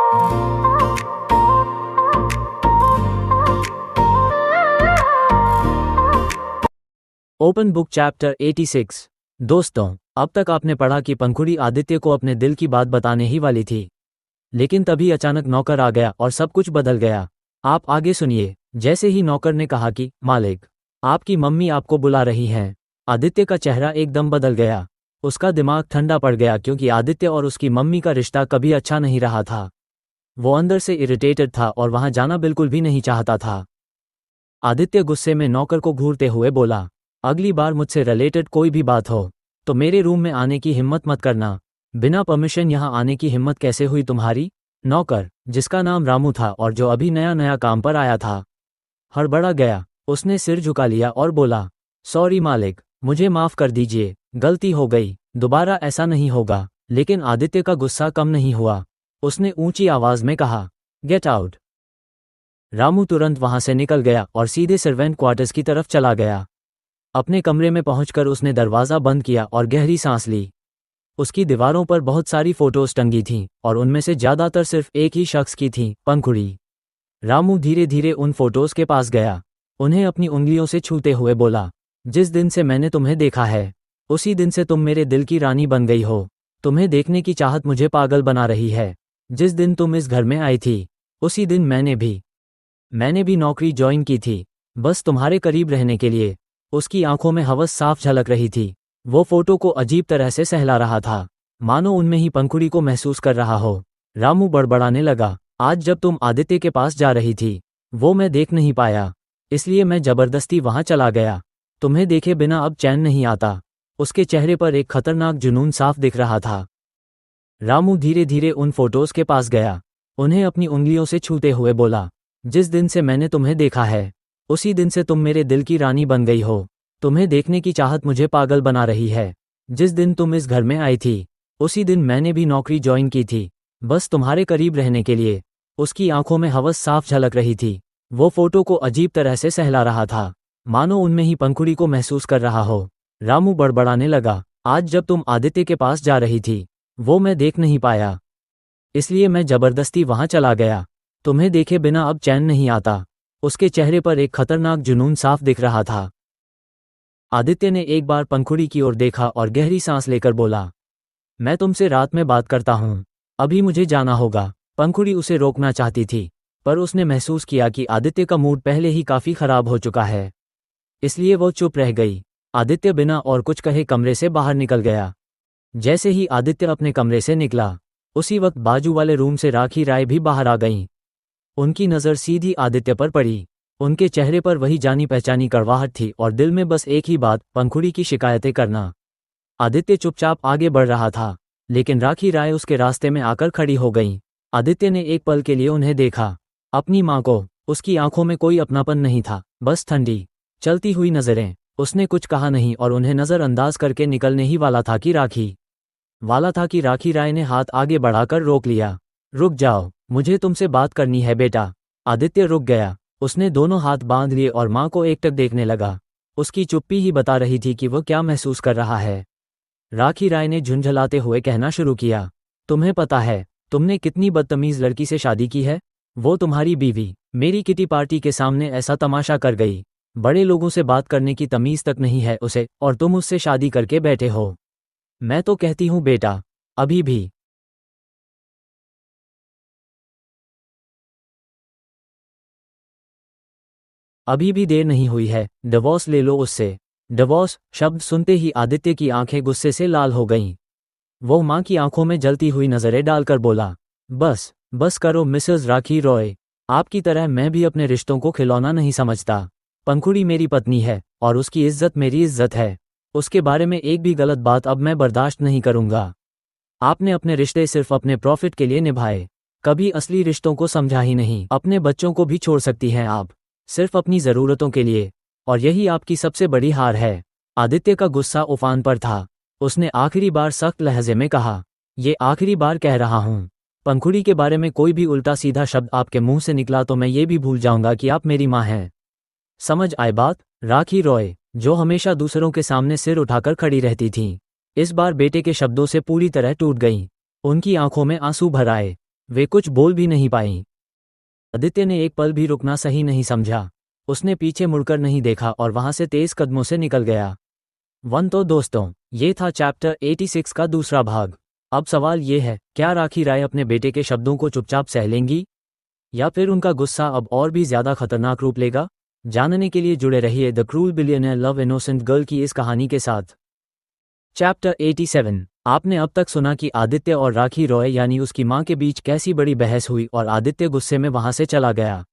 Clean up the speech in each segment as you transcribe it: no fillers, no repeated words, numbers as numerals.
Open book chapter 86। दोस्तों, अब तक आपने पढ़ा कि पंखुड़ी आदित्य को अपने दिल की बात बताने ही वाली थी, लेकिन तभी अचानक नौकर आ गया और सब कुछ बदल गया। आप आगे सुनिए। जैसे ही नौकर ने कहा कि मालिक, आपकी मम्मी आपको बुला रही हैं, आदित्य का चेहरा एकदम बदल गया। उसका दिमाग ठंडा पड़ गया क्योंकि आदित्य और उसकी मम्मी का रिश्ता कभी अच्छा नहीं रहा था। वो अंदर से इरिटेटेड था और वहां जाना बिल्कुल भी नहीं चाहता था। आदित्य गुस्से में नौकर को घूरते हुए बोला, अगली बार मुझसे रिलेटेड कोई भी बात हो तो मेरे रूम में आने की हिम्मत मत करना। बिना परमिशन यहाँ आने की हिम्मत कैसे हुई तुम्हारी? नौकर, जिसका नाम रामू था और जो अभी नया नया काम पर आया था, हड़बड़ा गया। उसने सिर झुका लिया और बोला, सॉरी मालिक, मुझे माफ कर दीजिए, गलती हो गई, दोबारा ऐसा नहीं होगा। लेकिन आदित्य का गुस्सा कम नहीं हुआ। उसने ऊंची आवाज में कहा, गेट आउट। रामू तुरंत वहां से निकल गया और सीधे सर्वेंट क्वार्टर्स की तरफ चला गया। अपने कमरे में पहुंचकर उसने दरवाज़ा बंद किया और गहरी सांस ली। उसकी दीवारों पर बहुत सारी फोटोज टंगी थीं और उनमें से ज़्यादातर सिर्फ एक ही शख्स की थीं, पंखुड़ी। रामू धीरे धीरे उन फोटोज के पास गया। उन्हें अपनी उंगलियों से छूते हुए बोला, जिस दिन से मैंने तुम्हें देखा है, उसी दिन से तुम मेरे दिल की रानी बन गई हो। तुम्हें देखने की चाहत मुझे पागल बना रही है। जिस दिन तुम इस घर में आई थी, उसी दिन मैंने भी नौकरी ज्वाइन की थी, बस तुम्हारे करीब रहने के लिए। उसकी आंखों में हवस साफ झलक रही थी। वो फोटो को अजीब तरह से सहला रहा था, मानो उनमें ही पंखुड़ी को महसूस कर रहा हो। रामू बड़बड़ाने लगा, आज जब तुम आदित्य के पास जा रही थी, वो मैं देख नहीं पाया, इसलिए मैं जबरदस्ती वहां चला गया। तुम्हें देखे बिना अब चैन नहीं आता। उसके चेहरे पर एक खतरनाक जुनून साफ दिख रहा था। रामू धीरे धीरे उन फोटोज के पास गया। उन्हें अपनी उंगलियों से छूते हुए बोला, जिस दिन से मैंने तुम्हें देखा है, उसी दिन से तुम मेरे दिल की रानी बन गई हो। तुम्हें देखने की चाहत मुझे पागल बना रही है। जिस दिन तुम इस घर में आई थी, उसी दिन मैंने भी नौकरी ज्वाइन की थी, बस तुम्हारे करीब रहने के लिए। उसकी आंखों में हवस साफ झलक रही थी। वो फोटो को अजीब तरह से सहला रहा था, मानो उनमें ही पंखुड़ी को महसूस कर रहा हो। रामू बड़बड़ाने लगा, आज जब तुम आदित्य के पास जा रही थी, वो मैं देख नहीं पाया, इसलिए मैं जबरदस्ती वहां चला गया। तुम्हें देखे बिना अब चैन नहीं आता। उसके चेहरे पर एक खतरनाक जुनून साफ दिख रहा था। आदित्य ने एक बार पंखुड़ी की ओर देखा और गहरी सांस लेकर बोला, मैं तुमसे रात में बात करता हूँ, अभी मुझे जाना होगा। पंखुड़ी उसे रोकना चाहती थी, पर उसने महसूस किया कि आदित्य का मूड पहले ही काफी खराब हो चुका है, इसलिए वो चुप रह गई। आदित्य बिना और कुछ कहे कमरे से बाहर निकल गया। जैसे ही आदित्य अपने कमरे से निकला, उसी वक्त बाजू वाले रूम से राखी राय भी बाहर आ गईं। उनकी नज़र सीधी आदित्य पर पड़ी। उनके चेहरे पर वही जानी पहचानी कड़वाहट थी और दिल में बस एक ही बात, पंखुड़ी की शिकायतें करना। आदित्य चुपचाप आगे बढ़ रहा था, लेकिन राखी राय उसके रास्ते में आकर खड़ी हो गईं। आदित्य ने एक पल के लिए उन्हें देखा, अपनी माँ को। उसकी आंखों में कोई अपनापन नहीं था, बस ठंडी चलती हुई नजरें। उसने कुछ कहा नहीं और उन्हें नज़रअंदाज करके निकलने ही वाला था कि राखी राय ने हाथ आगे बढ़ाकर रोक लिया। रुक जाओ, मुझे तुमसे बात करनी है बेटा। आदित्य रुक गया। उसने दोनों हाथ बांध लिए और माँ को एकटक देखने लगा। उसकी चुप्पी ही बता रही थी कि वह क्या महसूस कर रहा है। राखी राय ने झुंझलाते हुए कहना शुरू किया, तुम्हें पता है तुमने कितनी बदतमीज लड़की से शादी की है? वो तुम्हारी बीवी मेरी किटी पार्टी के सामने ऐसा तमाशा कर गई। बड़े लोगों से बात करने की तमीज तक नहीं है उसे, और तुम उससे शादी करके बैठे हो। मैं तो कहती हूँ बेटा, अभी भी देर नहीं हुई है, डिवोर्स ले लो उससे। डिवोर्स शब्द सुनते ही आदित्य की आंखें गुस्से से लाल हो गईं। वो माँ की आंखों में जलती हुई नजरें डालकर बोला, बस करो मिसेस राखी रॉय। आपकी तरह मैं भी अपने रिश्तों को खिलौना नहीं समझता। पंखुड़ी मेरी पत्नी है और उसकी इज्जत मेरी इज्जत है। उसके बारे में एक भी गलत बात अब मैं बर्दाश्त नहीं करूंगा। आपने अपने रिश्ते सिर्फ अपने प्रॉफिट के लिए निभाए, कभी असली रिश्तों को समझा ही नहीं। अपने बच्चों को भी छोड़ सकती हैं आप, सिर्फ अपनी ज़रूरतों के लिए, और यही आपकी सबसे बड़ी हार है। आदित्य का गुस्सा उफान पर था। उसने आखिरी बार सख्त लहजे में कहा, ये आखिरी बार कह रहा हूँ, पंखुड़ी के बारे में कोई भी उल्टा सीधा शब्द आपके मुंह से निकला तो मैं ये भी भूल जाऊंगा कि आप मेरी माँ हैं। समझ आए बात? राखी रॉय, जो हमेशा दूसरों के सामने सिर उठाकर खड़ी रहती थीं, इस बार बेटे के शब्दों से पूरी तरह टूट गईं। उनकी आंखों में आंसू भर आए। वे कुछ बोल भी नहीं पाईं। आदित्य ने एक पल भी रुकना सही नहीं समझा। उसने पीछे मुड़कर नहीं देखा और वहां से तेज कदमों से निकल गया। तो दोस्तों, ये था चैप्टर 86 का दूसरा भाग। अब सवाल ये है, क्या राखी राय अपने बेटे के शब्दों को चुपचाप सह लेंगी या फिर उनका गुस्सा अब और भी ज्यादा खतरनाक रूप लेगा? जानने के लिए जुड़े रहिए the cruel billionaire love innocent girl की इस कहानी के साथ। चैप्टर 87। आपने अब तक सुना कि आदित्य और राखी रॉय यानी उसकी मां के बीच कैसी बड़ी बहस हुई और आदित्य गुस्से में वहां से चला गया।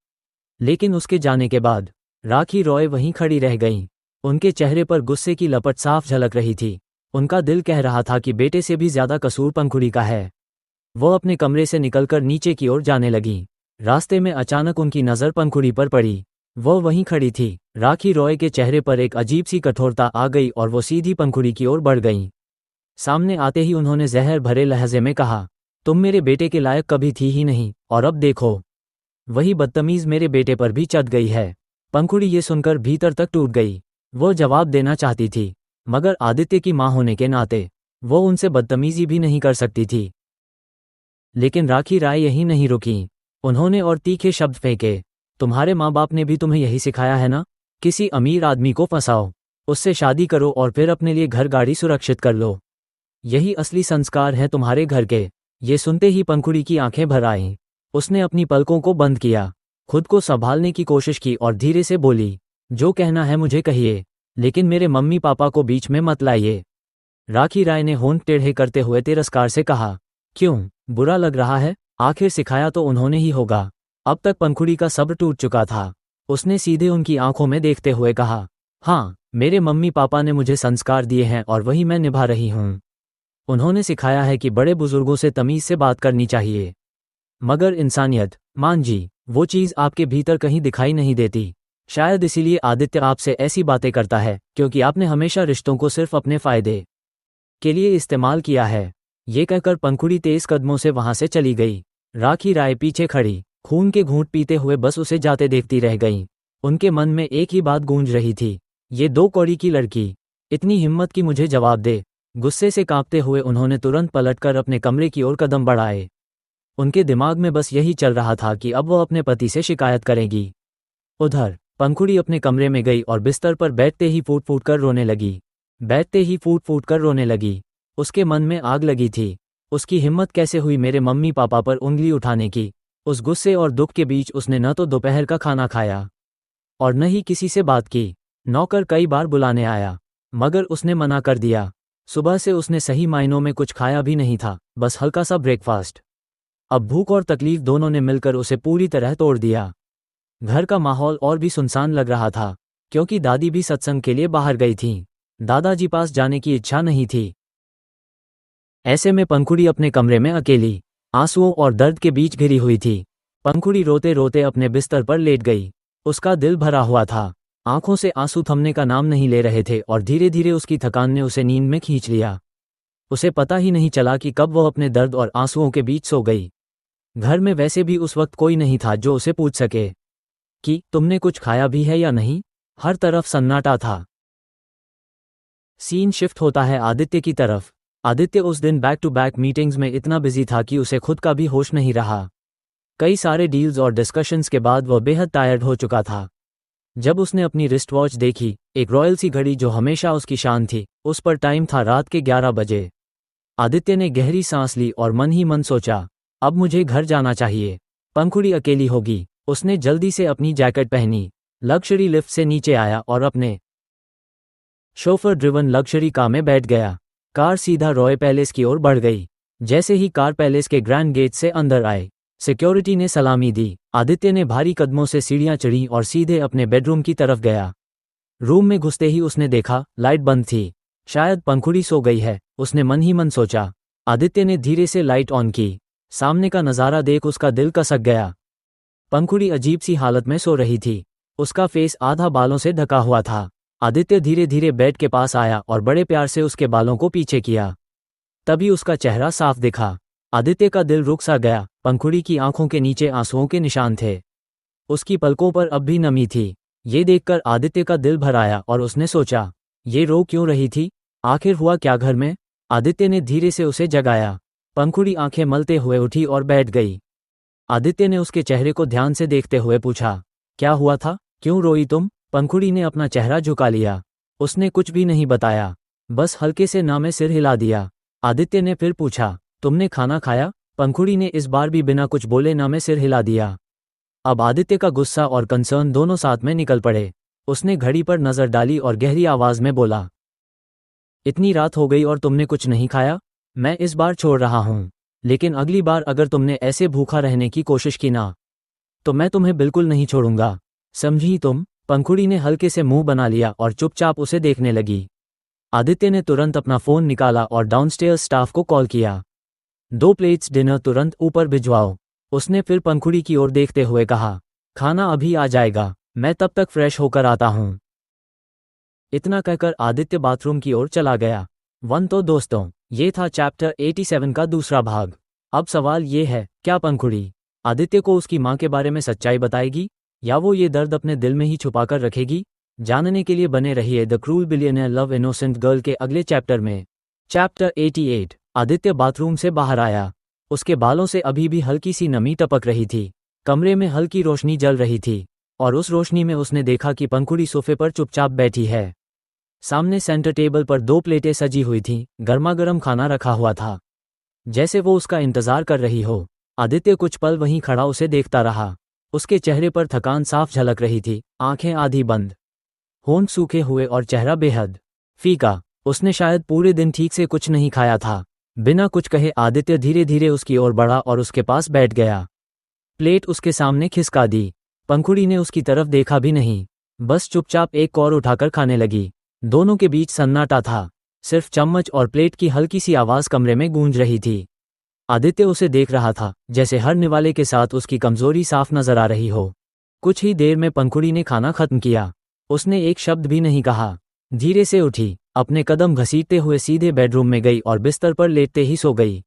लेकिन उसके जाने के बाद राखी रॉय वहीं खड़ी रह गईं। उनके चेहरे पर गुस्से की लपट साफ झलक रही थी। उनका दिल कह रहा था कि बेटे से भी ज्यादा कसूर पंखुड़ी का है। वो अपने कमरे से निकलकर नीचे की ओर जाने लगी। रास्ते में अचानक उनकी नज़र पंखुड़ी पर पड़ी। वो वहीं खड़ी थी। राखी रॉय के चेहरे पर एक अजीब सी कठोरता आ गई और वो सीधी पंखुड़ी की ओर बढ़ गईं। सामने आते ही उन्होंने जहर भरे लहजे में कहा, तुम मेरे बेटे के लायक कभी थी ही नहीं, और अब देखो, वही बदतमीज मेरे बेटे पर भी चढ़ गई है। पंखुड़ी ये सुनकर भीतर तक टूट गई। वो जवाब देना चाहती थी, मगर आदित्य की मां होने के नाते वो उनसे बदतमीजी भी नहीं कर सकती थी। लेकिन राखी राय यहीं नहीं रुकी। उन्होंने और तीखे शब्द फेंके, तुम्हारे माँ बाप ने भी तुम्हें यही सिखाया है ना? किसी अमीर आदमी को फंसाओ, उससे शादी करो और फिर अपने लिए घर गाड़ी सुरक्षित कर लो। यही असली संस्कार है तुम्हारे घर के। ये सुनते ही पंखुड़ी की आंखें भर आईं। उसने अपनी पलकों को बंद किया, खुद को संभालने की कोशिश की और धीरे से बोली, जो कहना है मुझे कहिए, लेकिन मेरे मम्मी पापा को बीच में मत लाइए। राखी राय ने होंठ टेढ़े करते हुए तिरस्कार से कहा, क्यों, बुरा लग रहा है? आखिर सिखाया तो उन्होंने ही होगा। अब तक पंखुड़ी का सब्र टूट चुका था। उसने सीधे उनकी आंखों में देखते हुए कहा, हाँ, मेरे मम्मी पापा ने मुझे संस्कार दिए हैं और वही मैं निभा रही हूँ। उन्होंने सिखाया है कि बड़े बुजुर्गों से तमीज से बात करनी चाहिए। मगर इंसानियत, मान जी, वो चीज़ आपके भीतर कहीं दिखाई नहीं देती। शायद इसीलिए आदित्य आपसे ऐसी बातें करता है, क्योंकि आपने हमेशा रिश्तों को सिर्फ अपने फायदे के लिए इस्तेमाल किया है। ये कहकर पंखुड़ी तेज कदमों से वहां से चली गई। राखी राय पीछे खड़ी, खून के घूंट पीते हुए बस उसे जाते देखती रह गईं। उनके मन में एक ही बात गूंज रही थी, ये 2 कौड़ी की लड़की, इतनी हिम्मत कि मुझे जवाब दे। गुस्से से कांपते हुए उन्होंने तुरंत पलटकर अपने कमरे की ओर कदम बढ़ाए। उनके दिमाग में बस यही चल रहा था कि अब वो अपने पति से शिकायत करेगी। उधर पंखुड़ी अपने कमरे में गई और बिस्तर पर बैठते ही फूट फूट कर रोने लगी। उसके मन में आग लगी थी। उसकी हिम्मत कैसे हुई मेरे मम्मी पापा पर उंगली उठाने की? उस गुस्से और दुख के बीच उसने न तो दोपहर का खाना खाया और न ही किसी से बात की। नौकर कई बार बुलाने आया, मगर उसने मना कर दिया। सुबह से उसने सही मायनों में कुछ खाया भी नहीं था, बस हल्का सा ब्रेकफास्ट। अब भूख और तकलीफ दोनों ने मिलकर उसे पूरी तरह तोड़ दिया। घर का माहौल और भी सुनसान लग रहा था, क्योंकि दादी भी सत्संग के लिए बाहर गई थीं। दादाजी पास जाने की इच्छा नहीं थी। ऐसे में पंखुड़ी अपने कमरे में अकेली, आंसुओं और दर्द के बीच घिरी हुई थी। पंखुड़ी रोते रोते अपने बिस्तर पर लेट गई। उसका दिल भरा हुआ था, आंखों से आंसू थमने का नाम नहीं ले रहे थे और धीरे धीरे उसकी थकान ने उसे नींद में खींच लिया। उसे पता ही नहीं चला कि कब वह अपने दर्द और आंसुओं के बीच सो गई। घर में वैसे भी उस वक्त कोई नहीं था जो उसे पूछ सके कि तुमने कुछ खाया भी है या नहीं। हर तरफ सन्नाटा था। सीन शिफ्ट होता है आदित्य की तरफ। आदित्य उस दिन बैक टू बैक मीटिंग्स में इतना बिजी था कि उसे खुद का भी होश नहीं रहा। कई सारे डील्स और डिस्कशंस के बाद वह बेहद टायर्ड हो चुका था। जब उसने अपनी रिस्ट वॉच देखी, एक रॉयल सी घड़ी जो हमेशा उसकी शान थी, उस पर टाइम था रात के 11 बजे। आदित्य ने गहरी सांस ली और मन ही मन सोचा, अब मुझे घर जाना चाहिए। पंखुड़ी अकेली होगी। उसने जल्दी से अपनी जैकेट पहनी, लग्जरी लिफ्ट से नीचे आया और अपने शोफर ड्रिवन लग्जरी कार में बैठ गया। कार सीधा रॉय पैलेस की ओर बढ़ गई। जैसे ही कार पैलेस के ग्रैंड गेट से अंदर आए, सिक्योरिटी ने सलामी दी। आदित्य ने भारी कदमों से सीढ़ियां चढ़ी और सीधे अपने बेडरूम की तरफ गया। रूम में घुसते ही उसने देखा, लाइट बंद थी। शायद पंखुड़ी सो गई है, उसने मन ही मन सोचा। आदित्य ने धीरे से लाइट ऑन की। सामने का नज़ारा देख उसका दिल कसक गया। पंखुड़ी अजीब सी हालत में सो रही थी। उसका फेस आधा बालों से ढका हुआ था। आदित्य धीरे धीरे बेड के पास आया और बड़े प्यार से उसके बालों को पीछे किया। तभी उसका चेहरा साफ दिखा। आदित्य का दिल रुक सा गया। पंखुड़ी की आंखों के नीचे आंसुओं के निशान थे। उसकी पलकों पर अब भी नमी थी। ये देखकर आदित्य का दिल भर आया और उसने सोचा, ये रो क्यों रही थी? आखिर हुआ क्या घर में? आदित्य ने धीरे से उसे जगाया। पंखुड़ी आंखें मलते हुए उठी और बैठ गई। आदित्य ने उसके चेहरे को ध्यान से देखते हुए पूछा, क्या हुआ था, क्यों रोई तुम? पंखुड़ी ने अपना चेहरा झुका लिया। उसने कुछ भी नहीं बताया, बस हल्के से ना में सिर हिला दिया। आदित्य ने फिर पूछा, तुमने खाना खाया? पंखुड़ी ने इस बार भी बिना कुछ बोले ना में सिर हिला दिया। अब आदित्य का गुस्सा और कंसर्न दोनों साथ में निकल पड़े। उसने घड़ी पर नजर डाली और गहरी आवाज में बोला, इतनी रात हो गई और तुमने कुछ नहीं खाया? मैं इस बार छोड़ रहा हूं, लेकिन अगली बार अगर तुमने ऐसे भूखा रहने की कोशिश की ना, तो मैं तुम्हें बिल्कुल नहीं छोड़ूंगा, समझी तुम? पंखुड़ी ने हल्के से मुंह बना लिया और चुपचाप उसे देखने लगी। आदित्य ने तुरंत अपना फोन निकाला और डाउनस्टेयर्स स्टाफ को कॉल किया। 2 प्लेट्स डिनर तुरंत ऊपर भिजवाओ। उसने फिर पंखुड़ी की ओर देखते हुए कहा, खाना अभी आ जाएगा, मैं तब तक फ्रेश होकर आता हूं। इतना कहकर आदित्य बाथरूम की ओर चला गया। तो दोस्तों, ये था चैप्टर 87 का दूसरा भाग। अब सवाल ये है, क्या पंखुड़ी आदित्य को उसकी मां के बारे में सच्चाई बताएगी, या वो ये दर्द अपने दिल में ही छुपाकर रखेगी? जानने के लिए बने रहिए the cruel billionaire love innocent girl के अगले चैप्टर में। चैप्टर 88। आदित्य बाथरूम से बाहर आया। उसके बालों से अभी भी हल्की सी नमी टपक रही थी। कमरे में हल्की रोशनी जल रही थी और उस रोशनी में उसने देखा कि पंखुड़ी सोफे पर चुपचाप बैठी है। सामने सेंटर टेबल पर 2 प्लेटें सजी हुई थीं, गर्मा-गर्म खाना रखा हुआ था, जैसे वो उसका इंतजार कर रही हो। आदित्य कुछ पल वहीं खड़ा उसे देखता रहा। उसके चेहरे पर थकान साफ झलक रही थी, आंखें आधी बंद, होंठ सूखे हुए और चेहरा बेहद फीका। उसने शायद पूरे दिन ठीक से कुछ नहीं खाया था। बिना कुछ कहे आदित्य धीरे धीरे उसकी ओर बढ़ा और उसके पास बैठ गया। प्लेट उसके सामने खिसका दी। पंखुड़ी ने उसकी तरफ देखा भी नहीं, बस चुपचाप एक और उठाकर खाने लगी। दोनों के बीच सन्नाटा था, सिर्फ चम्मच और प्लेट की हल्की सी आवाज कमरे में गूंज रही थी। आदित्य उसे देख रहा था, जैसे हर निवाले के साथ उसकी कमजोरी साफ नजर आ रही हो। कुछ ही देर में पंखुड़ी ने खाना खत्म किया। उसने एक शब्द भी नहीं कहा। धीरे से उठी, अपने कदम घसीटते हुए सीधे बेडरूम में गई और बिस्तर पर लेटते ही सो गई।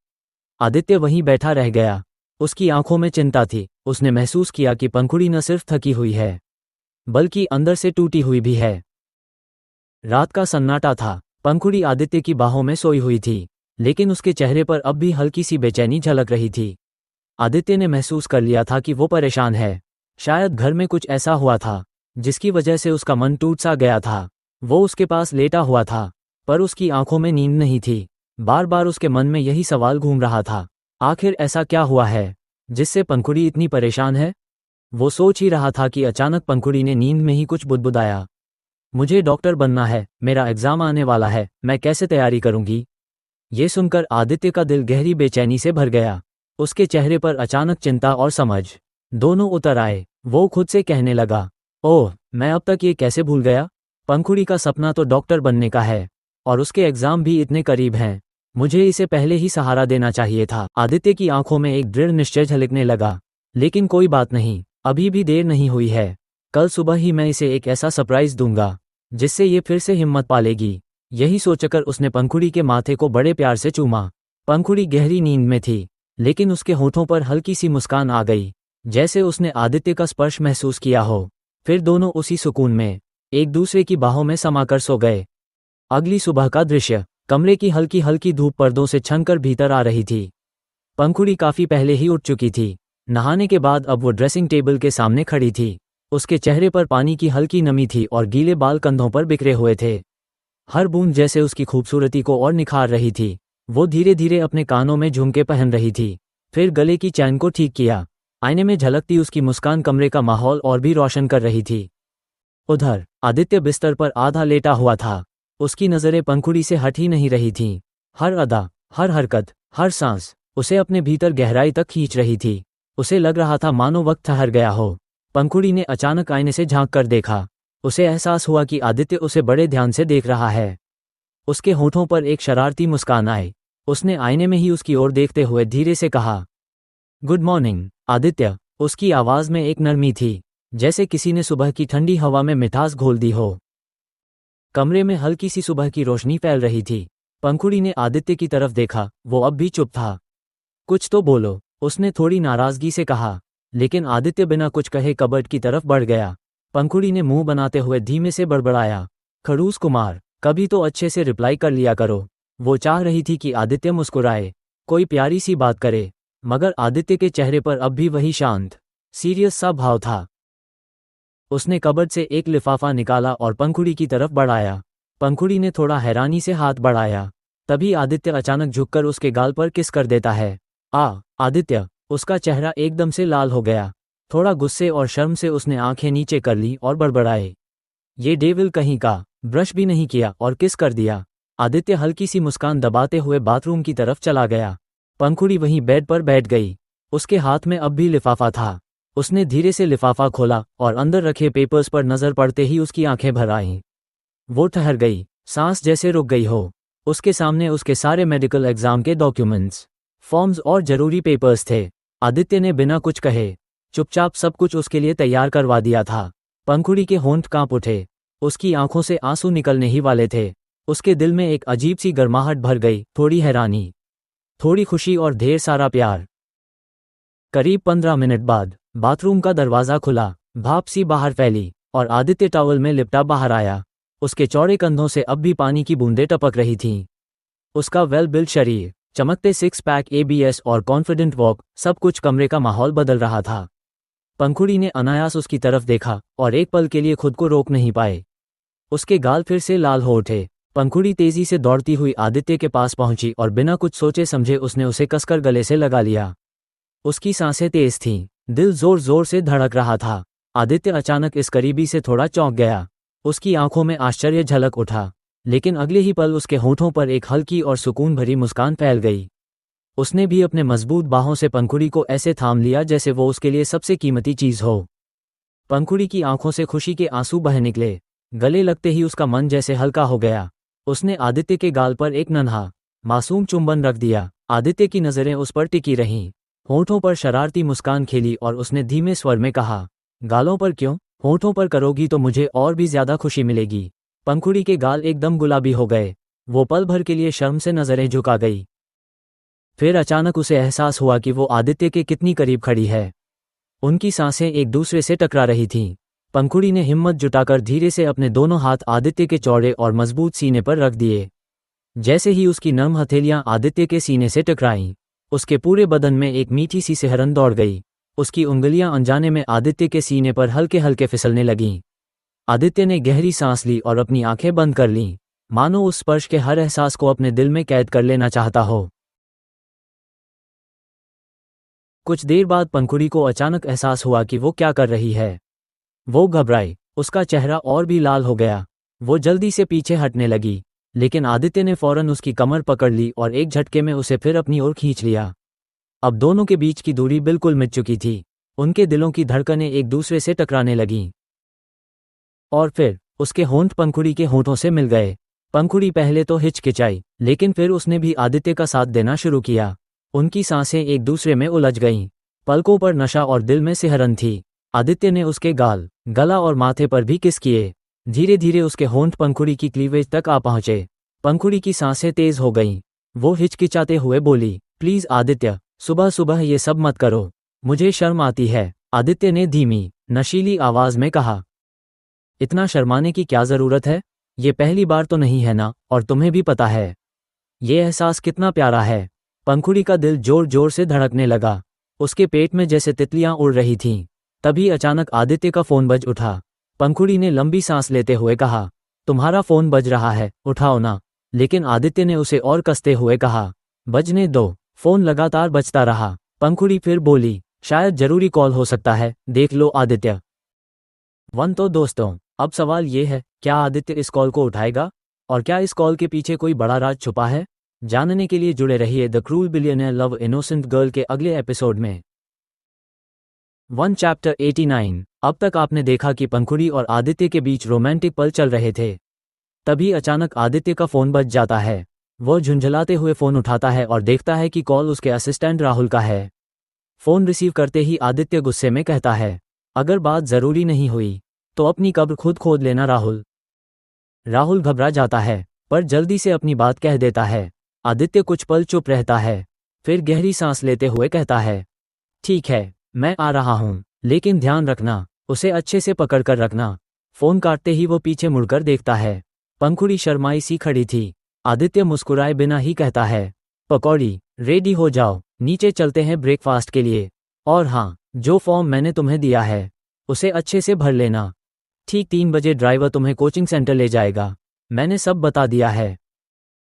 आदित्य वहीं बैठा रह गया। उसकी आंखों में चिंता थी। उसने महसूस किया कि पंखुड़ी न सिर्फ थकी हुई है, बल्कि अंदर से टूटी हुई भी है। रात का सन्नाटा था। पंखुड़ी आदित्य की बाहों में सोई हुई थी, लेकिन उसके चेहरे पर अब भी हल्की सी बेचैनी झलक रही थी। आदित्य ने महसूस कर लिया था कि वो परेशान है। शायद घर में कुछ ऐसा हुआ था जिसकी वजह से उसका मन टूट सा गया था। वो उसके पास लेटा हुआ था, पर उसकी आंखों में नींद नहीं थी। बार बार उसके मन में यही सवाल घूम रहा था, आखिर ऐसा क्या हुआ है जिससे पंखुड़ी इतनी परेशान है? वो सोच ही रहा था कि अचानक पंखुड़ी ने नींद में ही कुछ बुदबुदाया, मुझे डॉक्टर बनना है, मेरा एग्जाम आने वाला है, मैं कैसे तैयारी करूंगी? ये सुनकर आदित्य का दिल गहरी बेचैनी से भर गया। उसके चेहरे पर अचानक चिंता और समझ दोनों उतर आए। वो खुद से कहने लगा, ओह, मैं अब तक ये कैसे भूल गया? पंखुड़ी का सपना तो डॉक्टर बनने का है और उसके एग्जाम भी इतने करीब हैं। मुझे इसे पहले ही सहारा देना चाहिए था। आदित्य की आंखों में एक दृढ़ निश्चय झलकने लगा। लेकिन कोई बात नहीं, अभी भी देर नहीं हुई है। कल सुबह ही मैं इसे एक ऐसा सरप्राइज दूंगा जिससे ये फिर से हिम्मत पालेगी। यही सोचकर उसने पंखुड़ी के माथे को बड़े प्यार से चूमा। पंखुड़ी गहरी नींद में थी, लेकिन उसके होठों पर हल्की सी मुस्कान आ गई, जैसे उसने आदित्य का स्पर्श महसूस किया हो। फिर दोनों उसी सुकून में एक दूसरे की बाहों में समाकर सो गए। अगली सुबह का दृश्य। कमरे की हल्की हल्की धूप पर्दों से छनकर भीतर आ रही थी। पंखुड़ी काफी पहले ही उठ चुकी थी। नहाने के बाद अब वो ड्रेसिंग टेबल के सामने खड़ी थी। उसके चेहरे पर पानी की हल्की नमी थी और गीले बाल कंधों पर बिखरे हुए थे। हर बूंद जैसे उसकी खूबसूरती को और निखार रही थी। वो धीरे धीरे अपने कानों में झुमके पहन रही थी, फिर गले की चैन को ठीक किया। आईने में झलकती उसकी मुस्कान कमरे का माहौल और भी रोशन कर रही थी। उधर आदित्य बिस्तर पर आधा लेटा हुआ था। उसकी नज़रें पंखुड़ी से हट ही नहीं रही थीं। हर अदा, हर हरकत, हर सांस उसे अपने भीतर गहराई तक खींच रही थी। उसे लग रहा था मानो वक्त ठहर गया हो। पंखुड़ी ने अचानक आईने से झांक कर देखा। उसे एहसास हुआ कि आदित्य उसे बड़े ध्यान से देख रहा है। उसके होठों पर एक शरारती मुस्कान आई। उसने आईने में ही उसकी ओर देखते हुए धीरे से कहा, गुड मॉर्निंग आदित्य। उसकी आवाज में एक नरमी थी, जैसे किसी ने सुबह की ठंडी हवा में मिठास घोल दी हो। कमरे में हल्की सी सुबह की रोशनी फैल रही थी। पंखुड़ी ने आदित्य की तरफ देखा। वो अब भी चुप था। कुछ तो बोलो, उसने थोड़ी नाराजगी से कहा, लेकिन आदित्य बिना कुछ कहे कबर्ड की तरफ बढ़ गया। पंखुड़ी ने मुंह बनाते हुए धीमे से बड़बड़ाया, खड़ूस कुमार, कभी तो अच्छे से रिप्लाई कर लिया करो। वो चाह रही थी कि आदित्य मुस्कुराए, कोई प्यारी सी बात करे, मगर आदित्य के चेहरे पर अब भी वही शांत, सीरियस सा भाव था। उसने कबर्ड से एक लिफाफा निकाला और पंखुड़ी की तरफ बढ़ाया। पंखुड़ी ने थोड़ा हैरानी से हाथ बढ़ाया। तभी आदित्य अचानक झुककर उसके गाल पर किस कर देता है। आदित्य! उसका चेहरा एकदम से लाल हो गया। थोड़ा गुस्से और शर्म से उसने आंखें नीचे कर ली और बड़बड़ाए, ये डेविल कहीं का, ब्रश भी नहीं किया और किस कर दिया। आदित्य हल्की सी मुस्कान दबाते हुए बाथरूम की तरफ चला गया। पंखुड़ी वहीं बेड पर बैठ गई। उसके हाथ में अब भी लिफाफा था। उसने धीरे से लिफाफा खोला और अंदर रखे पेपर्स पर नजर पड़ते ही उसकी आंखें भर आईं। वो ठहर गई, सांस जैसे रुक गई हो। उसके सामने उसके सारे मेडिकल एग्जाम के डॉक्यूमेंट्स, फॉर्म्स और जरूरी पेपर्स थे। आदित्य ने बिना कुछ कहे चुपचाप सब कुछ उसके लिए तैयार करवा दिया था। पंखुड़ी के होंठ कांप उठे। उसकी आंखों से आंसू निकलने ही वाले थे। उसके दिल में एक अजीब सी गर्माहट भर गई, थोड़ी हैरानी, थोड़ी खुशी और ढेर सारा प्यार। करीब 15 मिनट बाद बाथरूम का दरवाज़ा खुला, भाप सी बाहर फैली और आदित्य टॉवल में लिपटा बाहर आया। उसके चौड़े कंधों से अब भी पानी की बूंदें टपक रही थीं। उसका वेल बिल्ड शरीर, चमकते सिक्स पैक, एबीएस और कॉन्फिडेंट वॉक, सब कुछ कमरे का माहौल बदल रहा था। पंखुड़ी ने अनायास उसकी तरफ देखा और एक पल के लिए खुद को रोक नहीं पाए। उसके गाल फिर से लाल हो उठे। पंखुड़ी तेजी से दौड़ती हुई आदित्य के पास पहुंची और बिना कुछ सोचे समझे उसने उसे कसकर गले से लगा लिया। उसकी सांसें तेज थीं, दिल जोर जोर से धड़क रहा था। आदित्य अचानक इस करीबी से थोड़ा चौंक गया। उसकी आंखों में आश्चर्य झलक उठा, लेकिन अगले ही पल उसके होठों पर एक हल्की और सुकून भरी मुस्कान फैल गई। उसने भी अपने मजबूत बाहों से पंखुड़ी को ऐसे थाम लिया जैसे वो उसके लिए सबसे कीमती चीज हो। पंखुड़ी की आंखों से खुशी के आंसू बह निकले। गले लगते ही उसका मन जैसे हल्का हो गया। उसने आदित्य के गाल पर एक नन्हा, मासूम चुंबन रख दिया। आदित्य की नजरें उस पर टिकी रहीं। होठों पर शरारती मुस्कान खेली और उसने धीमे स्वर में कहा, गालों पर क्यों? होठों पर करोगी तो मुझे और भी ज्यादा खुशी मिलेगी। पंखुड़ी के गाल एकदम गुलाबी हो गए। वो पल भर के लिए शर्म से नजरें झुका गई। फिर अचानक उसे एहसास हुआ कि वो आदित्य के कितनी करीब खड़ी है। उनकी सांसें एक दूसरे से टकरा रही थीं। पंखुड़ी ने हिम्मत जुटाकर धीरे से अपने दोनों हाथ आदित्य के चौड़े और मजबूत सीने पर रख दिए। जैसे ही उसकी नर्म हथेलियां आदित्य के सीने से टकराईं, उसके पूरे बदन में एक मीठी सी सिहरन दौड़ गई। उसकी उंगलियां अनजाने में आदित्य के सीने पर हल्के हल्के फिसलने लगीं। आदित्य ने गहरी सांस ली और अपनी आंखें बंद कर लीं, मानो उस स्पर्श के हर एहसास को अपने दिल में कैद कर लेना चाहता हो। कुछ देर बाद पंखुड़ी को अचानक एहसास हुआ कि वो क्या कर रही है। वो घबराई, उसका चेहरा और भी लाल हो गया। वो जल्दी से पीछे हटने लगी, लेकिन आदित्य ने फौरन उसकी कमर पकड़ ली और एक झटके में उसे फिर अपनी ओर खींच लिया। अब दोनों के बीच की दूरी बिल्कुल मिट चुकी थी। उनके दिलों की धड़कनें एक दूसरे से टकराने लगीं। और फिर उसके होंठ पंखुड़ी के होंठों से मिल गए। पंखुड़ी पहले तो हिचकिचाई, लेकिन फिर उसने भी आदित्य का साथ देना शुरू किया। उनकी सांसें एक दूसरे में उलझ गईं। पलकों पर नशा और दिल में सिहरन थी। आदित्य ने उसके गाल, गला और माथे पर भी किस किए। धीरे धीरे उसके होंठ पंखुड़ी की क्लीवेज तक आ पहुंचे। पंखुड़ी की सांसें तेज हो गईं। वो हिचकिचाते हुए बोली, प्लीज आदित्य, सुबह सुबह ये सब मत करो, मुझे शर्म आती है। आदित्य ने धीमी, नशीली आवाज में कहा, इतना शर्माने की क्या जरूरत है? ये पहली बार तो नहीं है ना, और तुम्हें भी पता है ये एहसास कितना प्यारा है। पंखुड़ी का दिल जोर जोर से धड़कने लगा। उसके पेट में जैसे तितलियां उड़ रही थीं। तभी अचानक आदित्य का फोन बज उठा। पंखुड़ी ने लंबी सांस लेते हुए कहा, तुम्हारा फोन बज रहा है, उठाओ ना। लेकिन आदित्य ने उसे और कसते हुए कहा, बजने दो। फोन लगातार बजता रहा। पंखुड़ी फिर बोली, शायद जरूरी कॉल हो सकता है, देख लो आदित्य। तो दोस्तों, अब सवाल ये है, क्या आदित्य इस कॉल को उठाएगा? और क्या इस कॉल के पीछे कोई बड़ा राज छुपा है? जानने के लिए जुड़े रहिए the cruel billionaire love innocent girl के अगले एपिसोड में। चैप्टर 89। अब तक आपने देखा कि पंखुड़ी और आदित्य के बीच रोमांटिक पल चल रहे थे। तभी अचानक आदित्य का फोन बज जाता है। वो झुंझलाते हुए फोन उठाता है और देखता है कि कॉल उसके असिस्टेंट राहुल का है। फोन रिसीव करते ही आदित्य गुस्से में कहता है, अगर बात जरूरी नहीं हुई तो अपनी कब्र खुद खोद लेना राहुल। राहुल घबरा जाता है, पर जल्दी से अपनी बात कह देता है। आदित्य कुछ पल चुप रहता है, फिर गहरी सांस लेते हुए कहता है, ठीक है, मैं आ रहा हूं, लेकिन ध्यान रखना, उसे अच्छे से पकड़ कर रखना। फोन काटते ही वो पीछे मुड़कर देखता है। पंखुड़ी शर्माई सी खड़ी थी। आदित्य मुस्कुराए बिना ही कहता है, पकौड़ी, रेडी हो जाओ, नीचे चलते हैं ब्रेकफास्ट के लिए। और हाँ, जो फॉर्म मैंने तुम्हें दिया है उसे अच्छे से भर लेना। ठीक 3 बजे ड्राइवर तुम्हें कोचिंग सेंटर ले जाएगा। मैंने सब बता दिया है।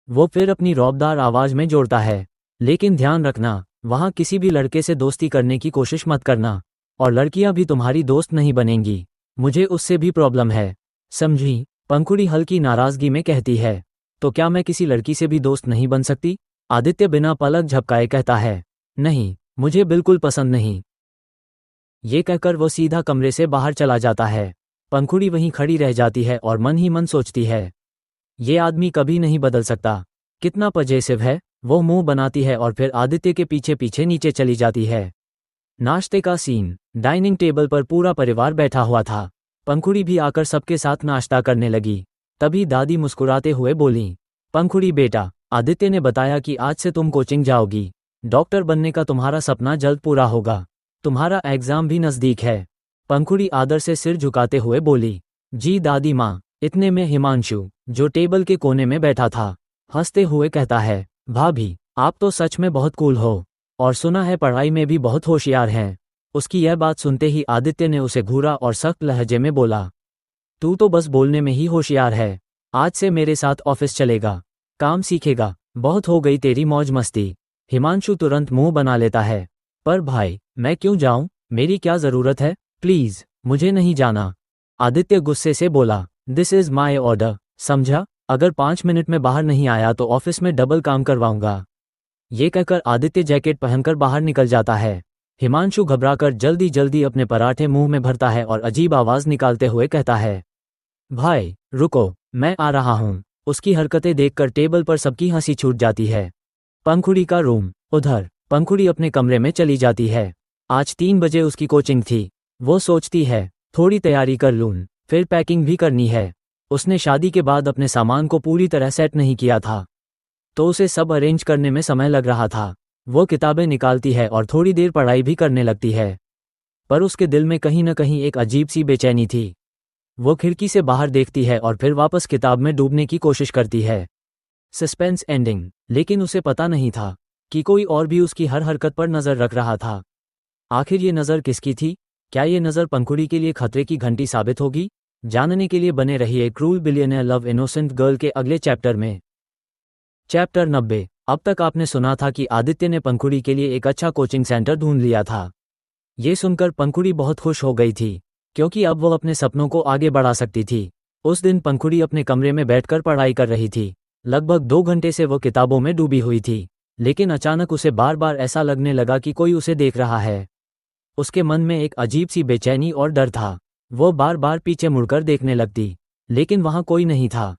वो फिर अपनी रौबदार आवाज में जोड़ता है, लेकिन ध्यान रखना, वहाँ किसी भी लड़के से दोस्ती करने की कोशिश मत करना, और लड़कियां भी तुम्हारी दोस्त नहीं बनेंगी, मुझे उससे भी प्रॉब्लम है, समझी? पंखुड़ी हल्की नाराजगी में कहती है। तो क्या मैं किसी लड़की से भी दोस्त नहीं बन सकती? आदित्य बिना पलक झपकाए कहता है, नहीं, मुझे बिल्कुल पसंद नहीं। ये कहकर वो सीधा कमरे से बाहर चला जाता है। पंखुड़ी वहीं खड़ी रह जाती है और मन ही मन सोचती है, ये आदमी कभी नहीं बदल सकता, कितना पजेसिव है। वो मुंह बनाती है और फिर आदित्य के पीछे पीछे नीचे चली जाती है। नाश्ते का सीन। डाइनिंग टेबल पर पूरा परिवार बैठा हुआ था। पंखुड़ी भी आकर सबके साथ नाश्ता करने लगी। तभी दादी मुस्कुराते हुए बोली, पंखुड़ी बेटा, आदित्य ने बताया कि आज से तुम कोचिंग जाओगी। डॉक्टर बनने का तुम्हारा सपना जल्द पूरा होगा। तुम्हारा एग्जाम भी नज़दीक है। पंखुड़ी आदर से सिर झुकाते हुए बोली, जी दादी माँ। इतने में हिमांशु, जो टेबल के कोने में बैठा था, हंसते हुए कहता है, भाभी, आप तो सच में बहुत कूल हो, और सुना है पढ़ाई में भी बहुत होशियार हैं। उसकी यह बात सुनते ही आदित्य ने उसे घूरा और सख्त लहजे में बोला, तू तो बस बोलने में ही होशियार है। आज से मेरे साथ ऑफिस चलेगा, काम सीखेगा। बहुत हो गई तेरी मौज मस्ती। हिमांशु तुरंत मुंह बना लेता है, पर भाई, मैं क्यों जाऊं? मेरी क्या जरूरत है? प्लीज, मुझे नहीं जाना। आदित्य गुस्से से बोला, दिस इज माई ऑर्डर, समझा? अगर 5 मिनट में बाहर नहीं आया तो ऑफिस में डबल काम करवाऊंगा। ये कहकर आदित्य जैकेट पहनकर बाहर निकल जाता है। हिमांशु घबराकर जल्दी जल्दी अपने पराठे मुंह में भरता है और अजीब आवाज निकालते हुए कहता है, भाई रुको, मैं आ रहा हूं। उसकी हरकतें देखकर टेबल पर सबकी हंसी छूट जाती है। पंखुड़ी का रूम। उधर पंखुड़ी अपने कमरे में चली जाती है। आज 3 बजे उसकी कोचिंग थी। वो सोचती है, थोड़ी तैयारी कर लूं, फिर पैकिंग भी करनी है। उसने शादी के बाद अपने सामान को पूरी तरह सेट नहीं किया था, तो उसे सब अरेंज करने में समय लग रहा था। वो किताबें निकालती है और थोड़ी देर पढ़ाई भी करने लगती है, पर उसके दिल में कहीं न कहीं एक अजीब सी बेचैनी थी। वो खिड़की से बाहर देखती है और फिर वापस किताब में डूबने की कोशिश करती है। Suspense ending. लेकिन उसे पता नहीं था कि कोई और भी उसकी हर हरकत पर नज़र रख रहा था। आखिर ये नज़र किसकी थी? क्या ये नज़र पंखुड़ी के लिए खतरे की घंटी साबित होगी? जानने के लिए बने रहिए cruel billionaire love innocent girl के अगले चैप्टर में। चैप्टर 90। अब तक आपने सुना था कि आदित्य ने पंखुड़ी के लिए एक अच्छा कोचिंग सेंटर ढूंढ लिया था। ये सुनकर पंखुड़ी बहुत खुश हो गई थी, क्योंकि अब वह अपने सपनों को आगे बढ़ा सकती थी। उस दिन पंखुड़ी अपने कमरे में बैठकर पढ़ाई कर रही थी। लगभग 2 घंटे से वो किताबों में डूबी हुई थी, लेकिन अचानक उसे बार बार ऐसा लगने लगा कि कोई उसे देख रहा है। उसके मन में एक अजीब सी बेचैनी और डर था। वो बार बार पीछे मुड़कर देखने लगती, लेकिन वहां कोई नहीं था।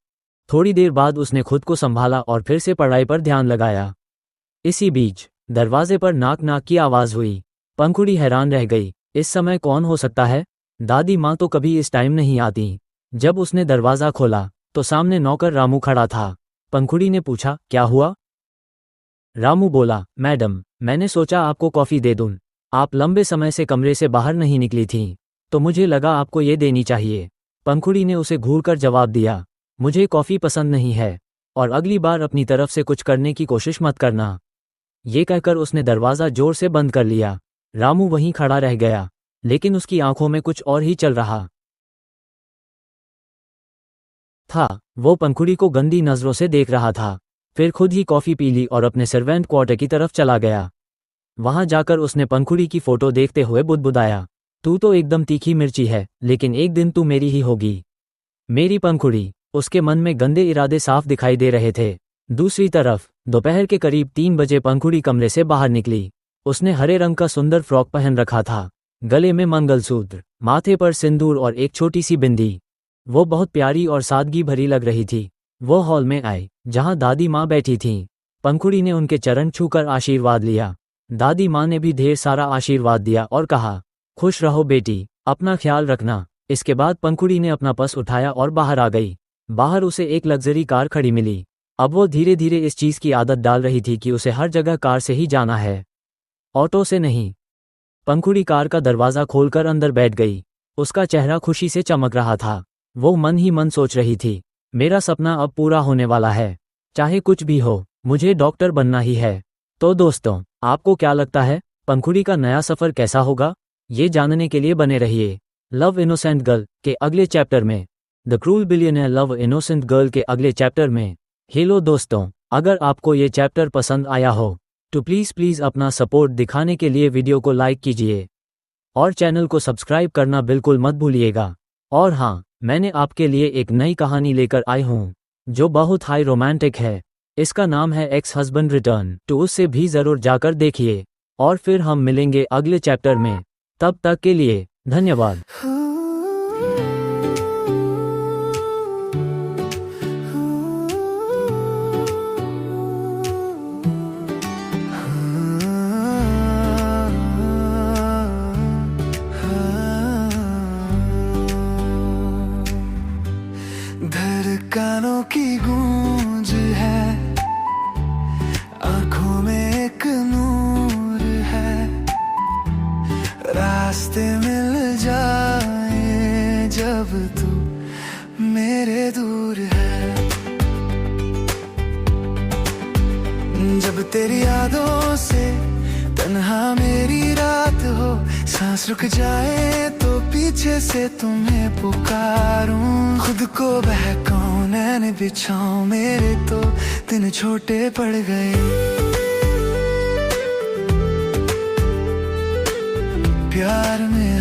थोड़ी देर बाद उसने खुद को संभाला और फिर से पढ़ाई पर ध्यान लगाया। इसी बीच दरवाजे पर नाक नाक की आवाज हुई। पंखुड़ी हैरान रह गई, इस समय कौन हो सकता है? दादी माँ तो कभी इस टाइम नहीं आती। जब उसने दरवाज़ा खोला तो सामने नौकर रामू खड़ा था। पंखुड़ी ने पूछा, क्या हुआ? रामू बोला, मैडम, मैंने सोचा आपको कॉफ़ी दे दूं। आप लंबे समय से कमरे से बाहर नहीं निकली थीं, तो मुझे लगा आपको ये देनी चाहिए। पंखुड़ी ने उसे घूरकर जवाब दिया, मुझे कॉफ़ी पसंद नहीं है, और अगली बार अपनी तरफ से कुछ करने की कोशिश मत करना। ये कहकर उसने दरवाज़ा जोर से बंद कर लिया। रामू वहीं खड़ा रह गया, लेकिन उसकी आंखों में कुछ और ही चल रहा था। वो पंखुड़ी को गंदी नज़रों से देख रहा था, फिर खुद ही कॉफ़ी पी ली और अपने सर्वेंट क्वार्टर की तरफ चला गया। वहां जाकर उसने पंखुड़ी की फोटो देखते हुए बुदबुदाया, तू तो एकदम तीखी मिर्ची है, लेकिन एक दिन तू मेरी ही होगी, मेरी पंखुड़ी। उसके मन में गंदे इरादे साफ दिखाई दे रहे थे। दूसरी तरफ दोपहर के करीब 3 बजे पंखुड़ी कमरे से बाहर निकली। उसने हरे रंग का सुंदर फ्रॉक पहन रखा था, गले में मंगलसूत्र, माथे पर सिंदूर और एक छोटी सी बिंदी। वो बहुत प्यारी और सादगी भरी लग रही थी। वो हॉल में आई, जहां दादी माँ बैठी थीं। पंखुड़ी ने उनके चरण छूकर आशीर्वाद लिया। दादी माँ ने भी ढेर सारा आशीर्वाद दिया और कहा, खुश रहो बेटी, अपना ख्याल रखना। इसके बाद पंखुड़ी ने अपना पर्स उठाया और बाहर आ गई। बाहर उसे एक लग्जरी कार खड़ी मिली। अब वो धीरे धीरे इस चीज़ की आदत डाल रही थी कि उसे हर जगह कार से ही जाना है, ऑटो से नहीं। पंखुड़ी कार का दरवाज़ा खोलकर अंदर बैठ गई। उसका चेहरा खुशी से चमक रहा था। वो मन ही मन सोच रही थी, मेरा सपना अब पूरा होने वाला है। चाहे कुछ भी हो, मुझे डॉक्टर बनना ही है। तो दोस्तों, आपको क्या लगता है पंखुड़ी का नया सफर कैसा होगा? ये जानने के लिए बने रहिए। लव इनोसेंट गर्ल के अगले चैप्टर में, the cruel billionaire love innocent girl के अगले चैप्टर में। हेलो दोस्तों, अगर आपको ये चैप्टर पसंद आया हो तो प्लीज़ अपना सपोर्ट दिखाने के लिए वीडियो को लाइक कीजिए और चैनल को सब्सक्राइब करना बिल्कुल मत भूलिएगा। और हाँ, मैंने आपके लिए एक नई कहानी लेकर आई हूँ जो बहुत हाई रोमांटिक है। इसका नाम है एक्स हस्बैंड रिटर्न, तो उसे भी ज़रूर जाकर देखिए। और फिर हम मिलेंगे अगले चैप्टर में। तब तक के लिए धन्यवाद। धड़कनों की गूंज है, आंखों में एक नूर है, रास्ते मिल जाए जब तू मेरे दूर है। जब तेरी यादों से तन्हा मेरी रात हो, सांस रुक जाए तो पीछे से तुम्हें पुकारूं। खुद को बहकाऊं, नैन बिछाऊं, मेरे तो दिन छोटे पड़ गए। प्यार में